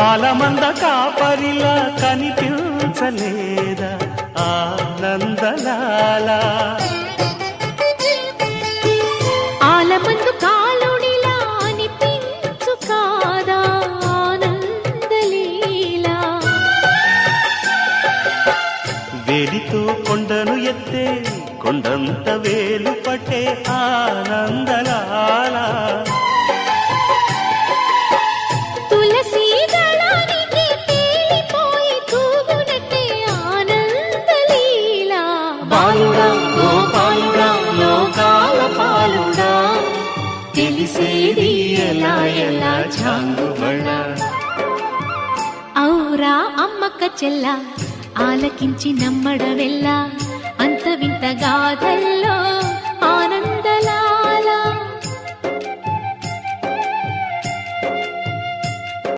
ఆలమంద కాపరిలా కనిపించలేదా ఆనందలాల ఆలమందు కాలుడిలా అనిపించు కాదా ఆనందలీలా వేలితో కొండను ఎత్తే కొండంత వేలు పట్టే ఆనందలాల తులసి దళానికి తేలిపోయి తూగునట్టే ఆనందలీలా బాలుడా గోపాలుడా లోకాల పాలుడా తెలిసేది ఎలా ఎలా చాంగుబడా ఔరా అమ్మక్క చెల్ల ఆలకించి నమ్మడవెల్లా అంత వింత గాథల్లో ఆనందలా